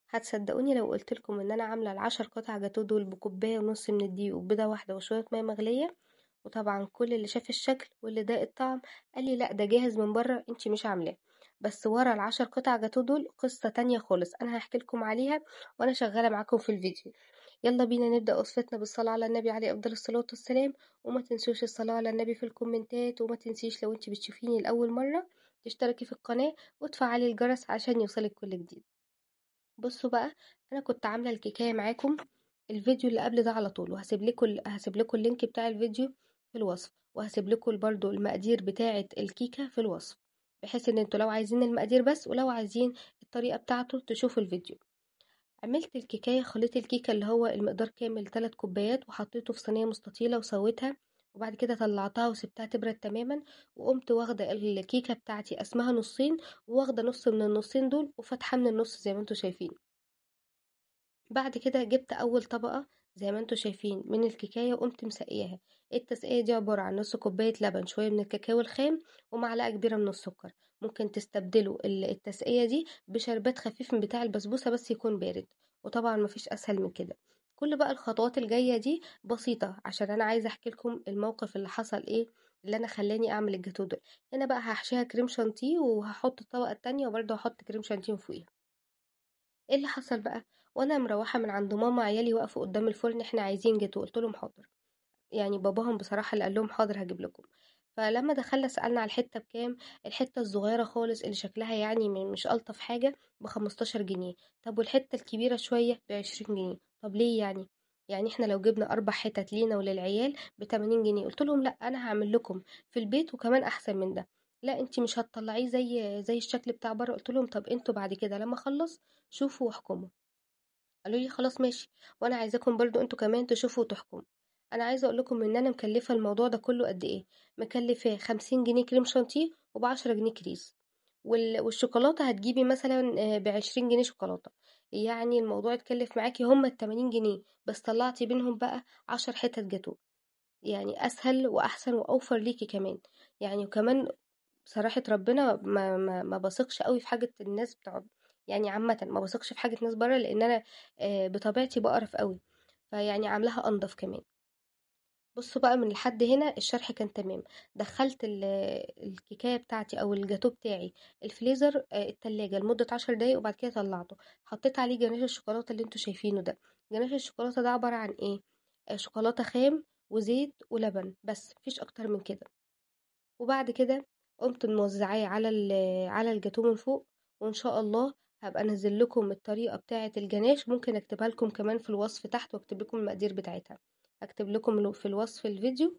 هتصدقوني لو قلت لكم ان انا عامله العشر قطع جاتوه دول بكوبايه ونص من الدقيق وبيضه واحده وشويه ميه مغليه. وطبعا كل اللي شاف الشكل واللي داق الطعم قال لي لا ده جاهز من بره انتي مش عاملاه. بس ورا العشر قطع جاتوه دول قصه تانية خالص انا هحكي لكم عليها وانا شغاله معاكم في الفيديو. يلا بينا نبدا وصفتنا بالصلاه على النبي عليه افضل الصلاه والسلام. وما تنسوش الصلاه على النبي في الكومنتات، وما تنسيش لو انتي بتشوفيني لاول مره تشتركي في القناه وتفعلي الجرس عشان يوصلك كل جديد. بصوا بقى، انا كنت عامله الكيكايه معاكم الفيديو اللي قبل ده على طول، وهسيب لكم اللينك بتاع الفيديو في الوصف، وهسيب لكم برضو المقادير بتاعه الكيكه في الوصف، بحيث ان انتوا لو عايزين المقادير بس ولو عايزين الطريقه بتاعته تشوفوا الفيديو. عملت الكيكايه، خليت الكيكه اللي هو المقدار كامل 3 كوبايات وحطيته في صينيه مستطيله وسويتها، وبعد كده طلعتها وسبتها تبرد تماما. وقمت واخده الكيكه بتاعتي قسمها نصين، وواخده نص من النصين دول وفاتحه من النص زي ما انتوا شايفين. بعد كده جبت اول طبقة زي ما انتوا شايفين من الكيكاية وقمت مسقياها. التسقية دي عبارة عن نص كوباية لبن، شوية من الكاكاو الخام، ومعلقة كبيرة من السكر. ممكن تستبدلوا التسقية دي بشربات خفيف من بتاع البسبوسة بس يكون بارد. وطبعا مفيش اسهل من كده. كل بقى الخطوات الجاية دي بسيطة عشان انا عايزة احكي لكم الموقف اللي حصل ايه اللي انا خلاني اعمل الجاتو ده. هنا بقى هحشيها كريم شانتيه وهحط الطبقة التانية وبرضه هحط كريم شانتيه من فوقيها. ايه اللي حصل بقى؟ وانا مروحه من عند ماما عيالي وقفوا قدام الفرن احنا عايزين جاتوه، قلت لهم حاضر. يعني باباهم بصراحه اللي قال لهم حاضر هجيب لكم. فلما دخلنا سالنا على الحته بكام. الحته الصغيره خالص اللي شكلها يعني مش الطف حاجه ب15 جنيه. طب والحته الكبيره شويه ب20 جنيه. طب ليه يعني؟ يعني احنا لو جبنا 4 حتت لينا وللعيال ب80 جنيه. قلت لهم لا انا هعمل لكم في البيت وكمان احسن من ده. لا انتي مش هتطلعيه زي الشكل بتاع بره. قلت لهم طب انتوا بعد كده لما اخلص شوفوا واحكموا. قالوا لي خلاص ماشي. وانا عايزاكم برضو انتوا كمان تشوفوا وتحكموا. انا عايزه اقول لكم ان انا مكلفه الموضوع ده كله قد ايه. مكلفاه 50 جنيه كريم شانتيه وب10 جنيه كريز. والشوكولاته هتجيبي مثلا ب20 جنيه شوكولاته. يعني الموضوع اتكلف معاكي هما ال80 جنيه بس طلعتي بينهم بقى 10 حتت جاتو. يعني اسهل واحسن واوفر ليكي كمان. يعني وكمان بصراحة ربنا ما بثقش قوي في حاجة الناس بتاع. يعني عامة ما بثقش في حاجة ناس بره لأن أنا بطبيعتي بقرف قوي. فيعني عاملاها أنضف كمان. بصوا بقى من لحد هنا الشرح كان تمام. دخلت الكيكاية بتاعتي أو الجاتو بتاعي الفريزر التلاجة لمدة 10 دقايق، وبعد كده طلعته. حطيت عليه جناش الشوكولاتة اللي انتوا شايفينه ده. جناش الشوكولاتة ده عبارة عن ايه؟ شوكولاتة خام وزيت ولبن بس مفيش أكتر من كده. وبعد كده قمت موزعاه على الجاتوه من فوق. وان شاء الله هبقى انزل لكم الطريقه بتاعه الجناش، ممكن اكتبها لكم كمان في الوصف تحت واكتب لكم المقادير بتاعتها. اكتب لكم في الوصف الفيديو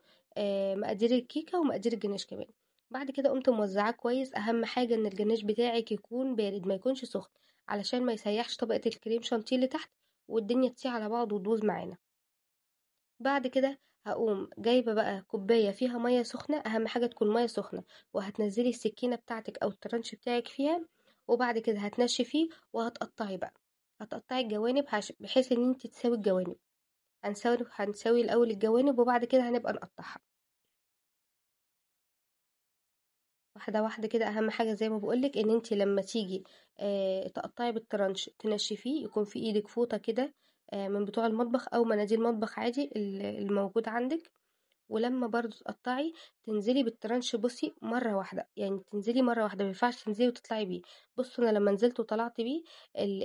مقادير الكيكه ومقادير الجناش كمان. بعد كده قمت موزعاه كويس. اهم حاجه ان الجناش بتاعك يكون بارد ما يكونش سخن، علشان ما يسيحش طبقه الكريم شانتيه اللي تحت والدنيا تسيح على بعض وتبوظ معانا. بعد كده هقوم جايبة بقى كوباية فيها مية سخنة، أهم حاجة تكون مية سخنة. وهتنزلي السكينة بتاعتك أو الترنش بتاعك فيها. وبعد كده هتنشفيه وهتقطعي بقى. هتقطعي الجوانب بحيث ان انت تساوي الجوانب. هنساوي الأول الجوانب وبعد كده هنبقى نقطعها واحدة واحدة كده. أهم حاجة زي ما بقولك ان انت لما تيجي تقطعي بالترنش تنشفيه، يكون في ايدك فوطة كده من بتوع المطبخ أو مناديل مطبخ عادي الموجود عندك. ولما برضو تقطعي تنزلي بالترنش. بصي مرة واحدة، يعني تنزلي مرة واحدة، مينفعش تنزلي وتطلعي بيه. بصوا انا لما نزلت وطلعت بيه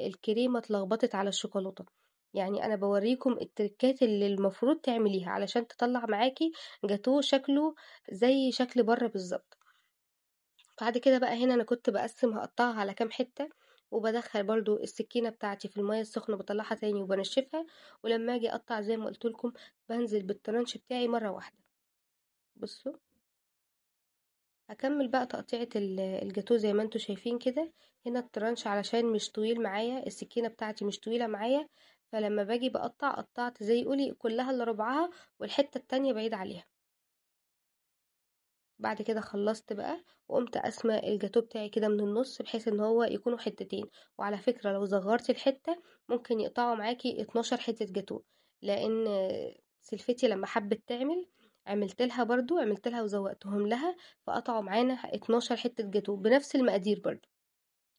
الكريمة اتلخبطت على الشوكولاتة. يعني انا بوريكم التركات اللي المفروض تعمليها علشان تطلع معاكي جاتوه شكله زي شكل بره بالظبط. بعد كده بقى هنا انا كنت بقسم هقطعها على كام حتة. وبدخل برضو السكينة بتاعتي في المية السخنة بطلعها تاني وبنشفها. ولما اجي اقطع زي ما قلت لكم بنزل بالترنش بتاعي مرة واحدة. بصوا هكمل بقى تقطيعة الجاتوه زي ما انتوا شايفين كده. هنا الترانش علشان مش طويل معايا، السكينة بتاعتي مش طويلة معايا. فلما باجي بقطع قطعت زي قولي كلها الا ربعها والحتة التانية بعيد عليها. بعد كده خلصت بقى وقمت قاسمة الجاتوه بتاعي كده من النص بحيث ان هو يكونوا حتتين. وعلى فكرة لو صغرتي الحتة ممكن يقطعوا معاكي 12 حتة جاتوه. لان سلفتي لما حبت تعمل عملت لها وزوقتهم لها. فقطعوا معانا 12 حتة جاتوه بنفس المقادير برضو.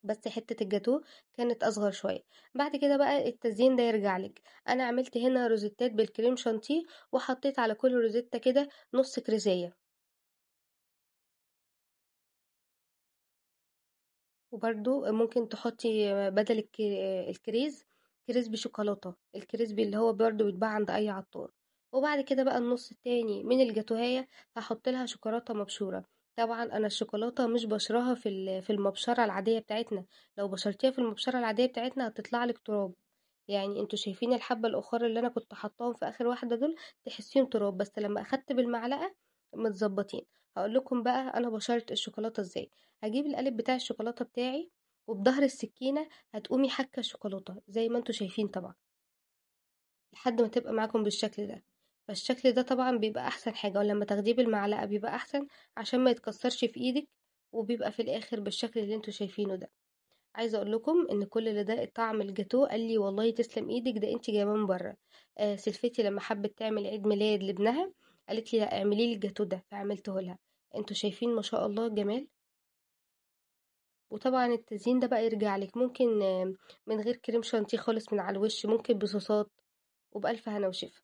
بس حتة الجاتوه كانت أصغر شوية. بعد كده بقى التزيين ده يرجع لك. أنا عملت هنا روزيتات بالكريم شانتيه، وحطيت على كل روزيتا كده نص كريزية. وبرضو ممكن تحطي بدل الكريز كريسبي شوكولاتة، الكريسبي اللي هو برضو بيتباع عند أي عطار. وبعد كده بقى النص التاني من الجاتوهية هحط لها شوكولاتة مبشورة. طبعا أنا الشوكولاتة مش بشرها في المبشرة العادية بتاعتنا. لو بشرتيها في المبشرة العادية بتاعتنا هتطلع لك تراب. يعني انتوا شايفين الحبة الأخرى اللي أنا كنت حطاهم في آخر واحدة دول، تحسيهم تراب، بس لما أخدت بالمعلقة متظبطين. هقول لكم بقى أنا بشرت الشوكولاتة ازاي. هجيب القالب بتاع الشوكولاتة بتاعي، وبظهر السكينة هتقومي حكة الشوكولاتة زي ما انتوا شايفين طبعا، لحد ما تبقى معاكم بالشكل ده. فالشكل ده طبعا بيبقى احسن حاجة، ولما تاخديه بالمعلقة بيبقى احسن عشان ما يتكسرش في ايدك، وبيبقى في الاخر بالشكل اللي انتوا شايفينه ده. عايزه اقول لكم ان كل اللي ده طعم الجاتوه قال لي والله تسلم ايدك، ده انت جايباه من بره. سلفتي لما حبت تعمل عيد ميلاد لابنها قالت لي لا اعملي لي الجاتوه ده، فعملته لها. انتوا شايفين ما شاء الله الجمال. وطبعا التزيين ده بقى يرجع لك، ممكن من غير كريم شانتيه خالص من على الوش، ممكن بصوصات، وبألف هنا وشفا.